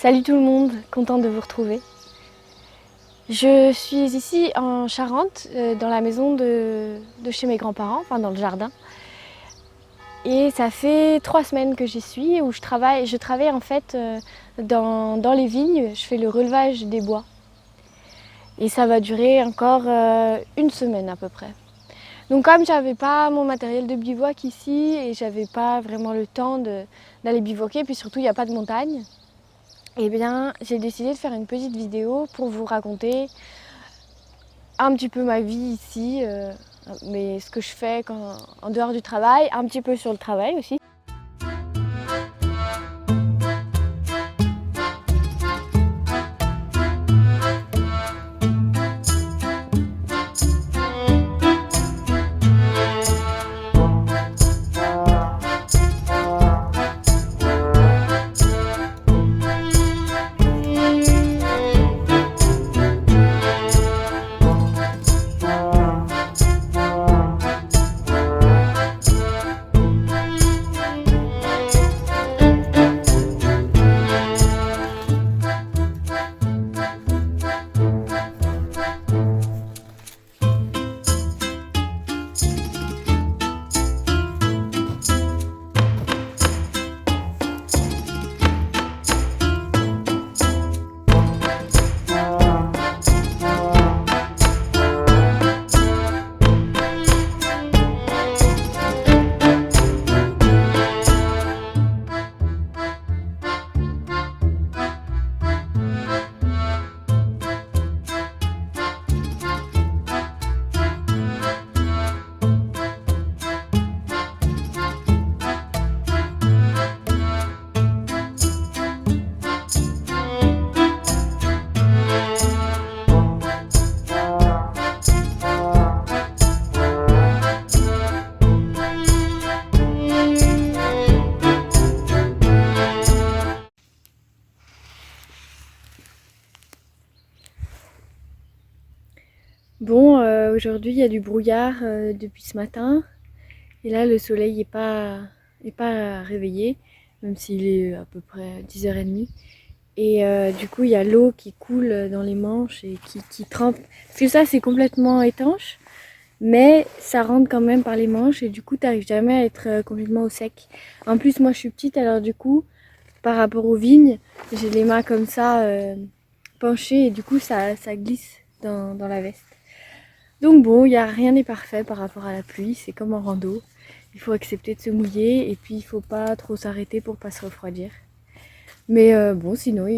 Salut tout le monde, contente de vous retrouver. Je suis ici en Charente, dans la maison de chez mes grands-parents, enfin dans le jardin. Et ça fait 3 semaines que j'y suis, où je travaille en fait dans les vignes, je fais le relevage des bois. Et ça va durer encore une semaine à peu près. Donc comme j'avais pas mon matériel de bivouac ici et j'avais pas vraiment le temps d'aller bivouaquer, puis surtout il n'y a pas de montagne, eh bien, j'ai décidé de faire une petite vidéo pour vous raconter un petit peu ma vie ici, mais ce que je fais en dehors du travail, un petit peu sur le travail aussi. Bon, aujourd'hui il y a du brouillard depuis ce matin. Et là le soleil est pas réveillé, même s'il est à peu près 10h30. Et du coup il y a l'eau qui coule dans les manches et qui trempe. Parce que ça c'est complètement étanche, mais ça rentre quand même par les manches et du coup t'arrives jamais à être complètement au sec. En plus moi je suis petite, alors du coup par rapport aux vignes, j'ai les mains comme ça penchées et du coup ça glisse dans la veste. Donc bon, rien n'est parfait par rapport à la pluie, c'est comme en rando. Il faut accepter de se mouiller et puis il faut pas trop s'arrêter pour pas se refroidir. Mais bon, sinon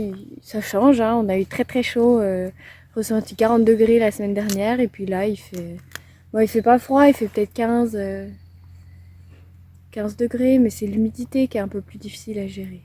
ça change, hein. On a eu très très chaud, ressenti 40 degrés la semaine dernière et puis là il fait pas froid, il fait peut-être 15 degrés, mais c'est l'humidité qui est un peu plus difficile à gérer.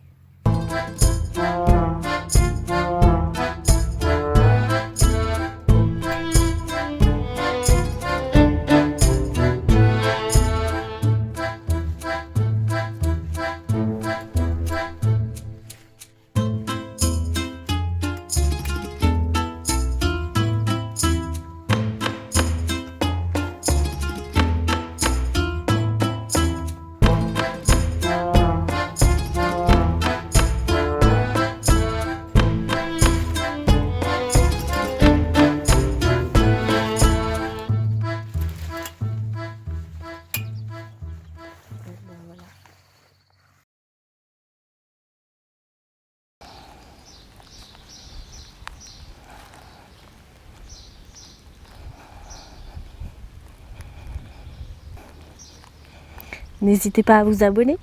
N'hésitez pas à vous abonner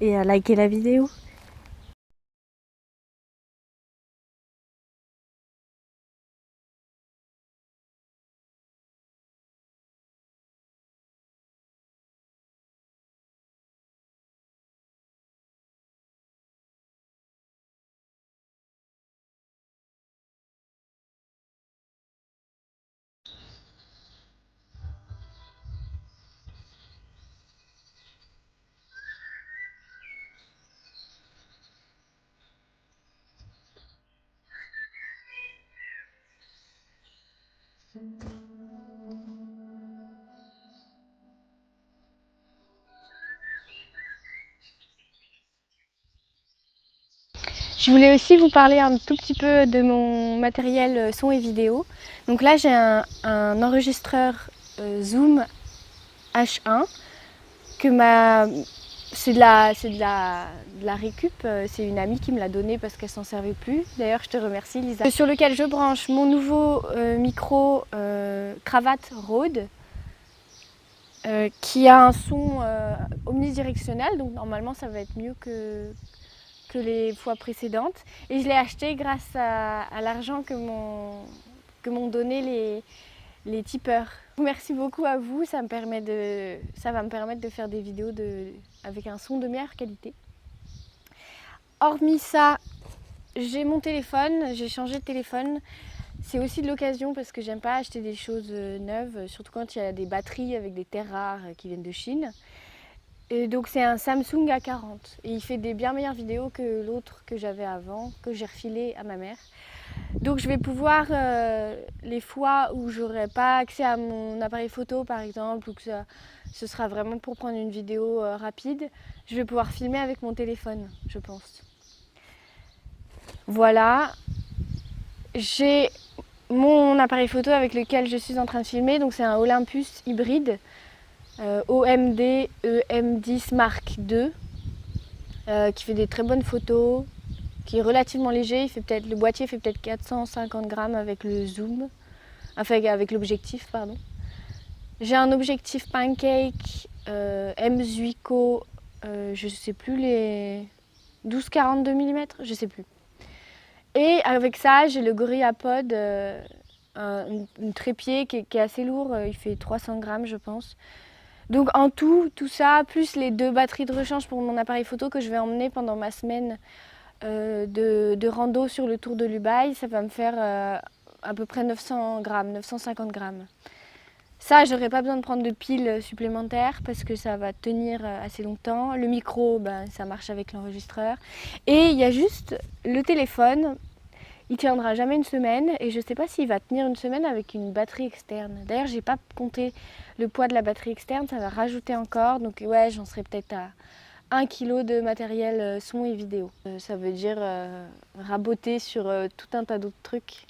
et à liker la vidéo. Je voulais aussi vous parler un tout petit peu de mon matériel son et vidéo. Donc là j'ai un enregistreur Zoom H1 que c'est de la récup, c'est une amie qui me l'a donné parce qu'elle s'en servait plus. D'ailleurs je te remercie Lisa. Sur lequel je branche mon nouveau micro cravate Rode qui a un son omnidirectionnel, donc normalement ça va être mieux que les fois précédentes. Et je l'ai acheté grâce à l'argent que m'ont donné les tipeurs. Merci beaucoup à vous, ça va me permettre de faire des vidéos avec un son de meilleure qualité. Hormis ça, j'ai mon téléphone, j'ai changé de téléphone. C'est aussi de l'occasion parce que j'aime pas acheter des choses neuves, surtout quand il y a des batteries avec des terres rares qui viennent de Chine. Et donc c'est un Samsung A40 et il fait des bien meilleures vidéos que l'autre que j'avais avant, que j'ai refilé à ma mère. Donc je vais pouvoir, les fois où j'aurai pas accès à mon appareil photo par exemple, ou que ce sera vraiment pour prendre une vidéo rapide, je vais pouvoir filmer avec mon téléphone, je pense. Voilà, j'ai mon appareil photo avec lequel je suis en train de filmer, donc c'est un Olympus hybride OMD EM10 Mark II qui fait des très bonnes photos, qui est relativement léger, le boîtier fait peut-être 450 grammes avec le zoom, enfin avec l'objectif pardon. J'ai un objectif Pancake M Zuiko, je sais plus les 12-42 mm, je sais plus. Et avec ça j'ai le GorillaPod, un trépied qui est assez lourd, il fait 300 grammes je pense. Donc en tout ça, plus les 2 batteries de rechange pour mon appareil photo que je vais emmener pendant ma semaine de rando sur le Tour de l'Ubaï, ça va me faire à peu près 900 grammes, 950 grammes. Ça, j'aurais pas besoin de prendre de piles supplémentaires parce que ça va tenir assez longtemps. Le micro, ben, ça marche avec l'enregistreur. Et il y a juste le téléphone. Il tiendra jamais une semaine et je ne sais pas s'il va tenir une semaine avec une batterie externe. D'ailleurs, j'ai pas compté le poids de la batterie externe, ça va rajouter encore. Donc ouais, j'en serai peut-être à 1 kg de matériel son et vidéo. Ça veut dire raboter sur tout un tas d'autres trucs.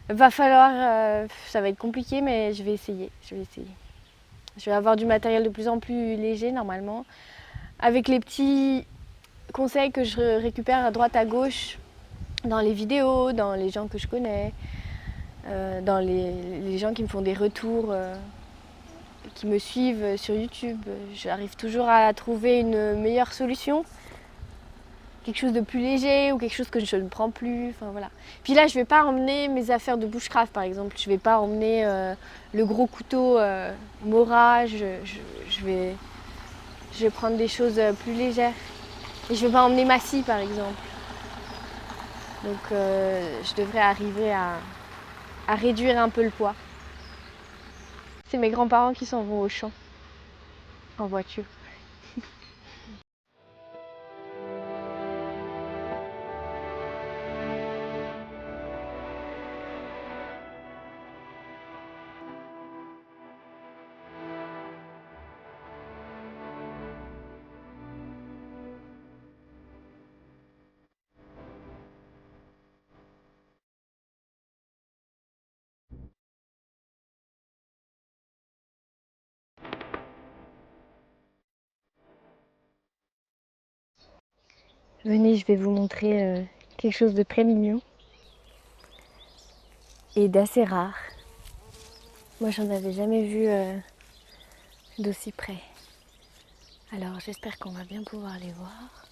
Va falloir, ça va être compliqué, mais je vais essayer. Je vais avoir du matériel de plus en plus léger normalement, avec les petits conseils que je récupère à droite à gauche dans les vidéos, dans les gens que je connais, dans les gens qui me font des retours, qui me suivent sur YouTube. J'arrive toujours à trouver une meilleure solution, quelque chose de plus léger ou quelque chose que je ne prends plus. Enfin, voilà. Puis là, je ne vais pas emmener mes affaires de bushcraft par exemple. Je ne vais pas emmener le gros couteau Mora. Je vais prendre des choses plus légères. Et je ne vais pas emmener ma scie par exemple. Donc je devrais arriver à réduire un peu le poids. C'est mes grands-parents qui s'en vont au champ en voiture. Venez, je vais vous montrer quelque chose de très mignon et d'assez rare. Moi, j'en avais jamais vu d'aussi près. Alors, j'espère qu'on va bien pouvoir les voir.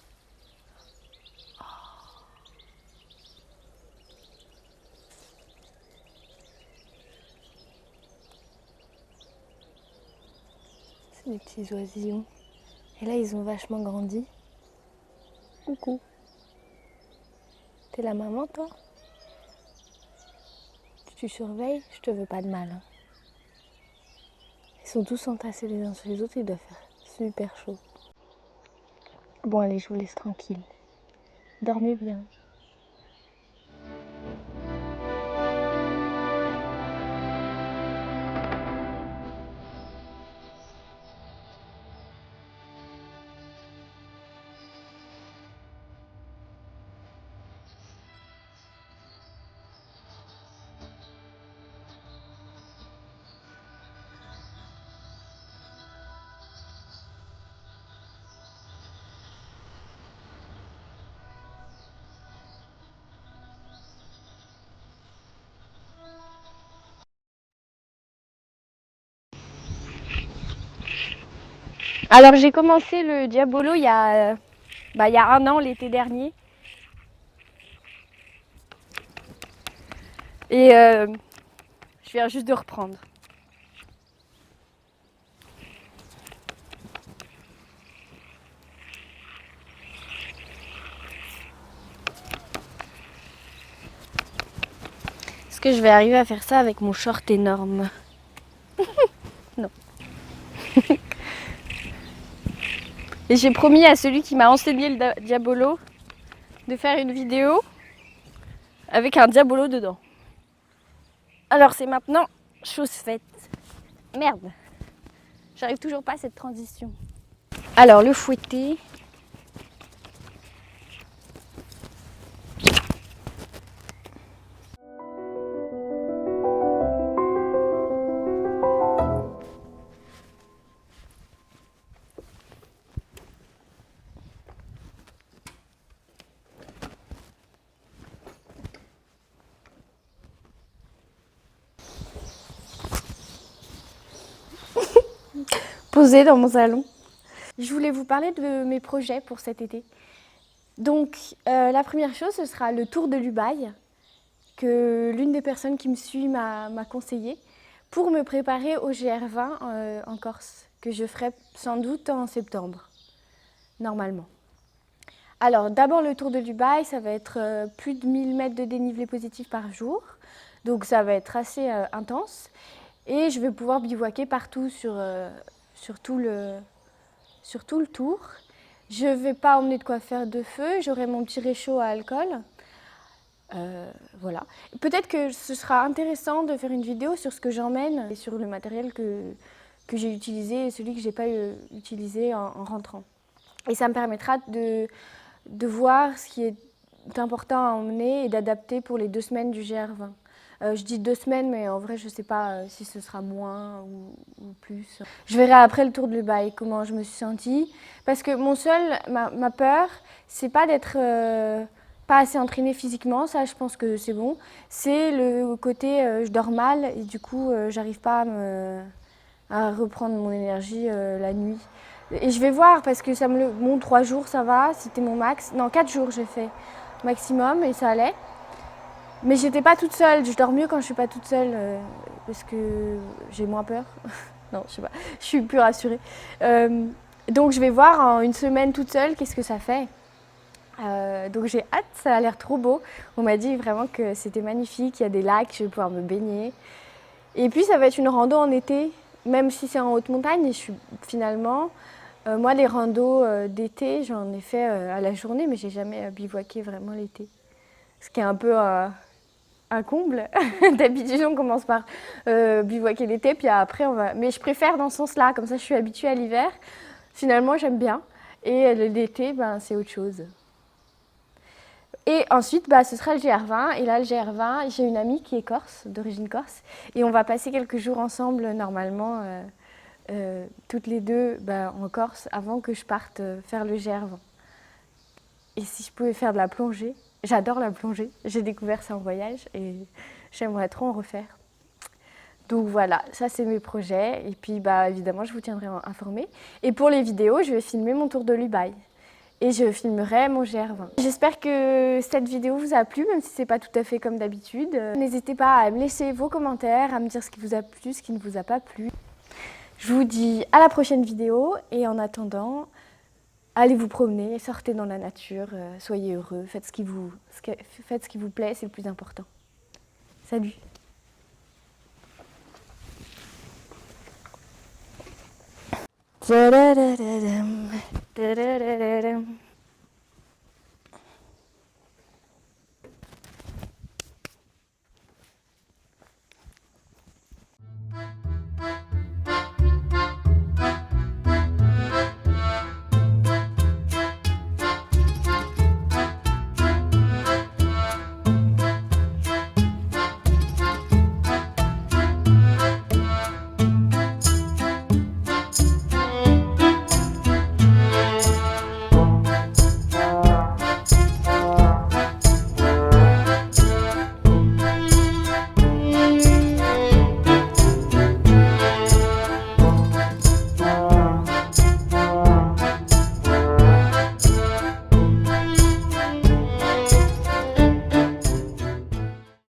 C'est des petits oisillons. Et là, ils ont vachement grandi. Coucou. T'es la maman, toi? Tu surveilles? Je te veux pas de mal. Hein. Ils sont tous entassés les uns sur les autres, il doit faire super chaud. Bon, allez, je vous laisse tranquille. Dormez bien. Alors j'ai commencé le Diabolo il y a 1 an, l'été dernier. Et je viens juste de reprendre. Est-ce que je vais arriver à faire ça avec mon short énorme? Non. Et j'ai promis à celui qui m'a enseigné le Diabolo de faire une vidéo avec un Diabolo dedans. Alors c'est maintenant chose faite. Merde, j'arrive toujours pas à cette transition. Alors le fouetté. Posé dans mon salon. Je voulais vous parler de mes projets pour cet été. Donc la première chose, ce sera le tour de l'Ubaye, que l'une des personnes qui me suit m'a conseillé, pour me préparer au GR20 en Corse, que je ferai sans doute en septembre, normalement. Alors d'abord le tour de l'Ubaye, ça va être plus de 1000 mètres de dénivelé positif par jour, donc ça va être assez intense. Et je vais pouvoir bivouaquer partout sur tout le tour. Je ne vais pas emmener de quoi faire de feu, j'aurai mon petit réchaud à alcool. Voilà. Peut-être que ce sera intéressant de faire une vidéo sur ce que j'emmène et sur le matériel que j'ai utilisé et celui que je n'ai pas utilisé en rentrant. Et ça me permettra de voir ce qui est important à emmener et d'adapter pour les 2 semaines du GR20. Je dis 2 semaines, mais en vrai, je ne sais pas si ce sera moins ou plus. Je verrai après le tour de l'Ubaye comment je me suis sentie. Parce que ma peur, c'est pas d'être pas assez entraînée physiquement, ça je pense que c'est bon. C'est le côté je dors mal et du coup, j'arrive pas à reprendre mon énergie la nuit. Et je vais voir parce que ça me bon 3 jours ça va, c'était mon max. Non, 4 jours j'ai fait maximum et ça allait. Mais j'étais pas toute seule, je dors mieux quand je suis pas toute seule parce que j'ai moins peur. Non, je sais pas, je suis plus rassurée. Donc je vais voir en 1 semaine toute seule qu'est-ce que ça fait. Donc j'ai hâte, ça a l'air trop beau. On m'a dit vraiment que c'était magnifique, il y a des lacs, je vais pouvoir me baigner. Et puis ça va être une rando en été, même si c'est en haute montagne. Et je suis finalement, moi les randos d'été, j'en ai fait à la journée, mais j'ai jamais bivouaqué vraiment l'été. Ce qui est un peu un comble. D'habitude, on commence par bivouaquer l'été, puis après, on va. Mais je préfère dans ce sens-là, comme ça, je suis habituée à l'hiver. Finalement, j'aime bien. Et l'été, ben, c'est autre chose. Et ensuite, bah, ce sera le GR20. Et là, le GR20, j'ai une amie qui est corse, d'origine corse. Et on va passer quelques jours ensemble, normalement, toutes les deux bah, en Corse, avant que je parte faire le GR20. Et si je pouvais faire de la plongée, j'adore la plongée, j'ai découvert ça en voyage et j'aimerais trop en refaire. Donc voilà, ça c'est mes projets et puis bah, évidemment je vous tiendrai informé. Et pour les vidéos, je vais filmer mon tour de l'Ubaye et je filmerai mon GR20. J'espère que cette vidéo vous a plu, même si c'est pas tout à fait comme d'habitude. N'hésitez pas à me laisser vos commentaires, à me dire ce qui vous a plu, ce qui ne vous a pas plu. Je vous dis à la prochaine vidéo et en attendant, allez vous promener, sortez dans la nature, soyez heureux, faites ce qui vous plaît, c'est le plus important. Salut! Da-da-da-da-dum, da-da-da-da-dum.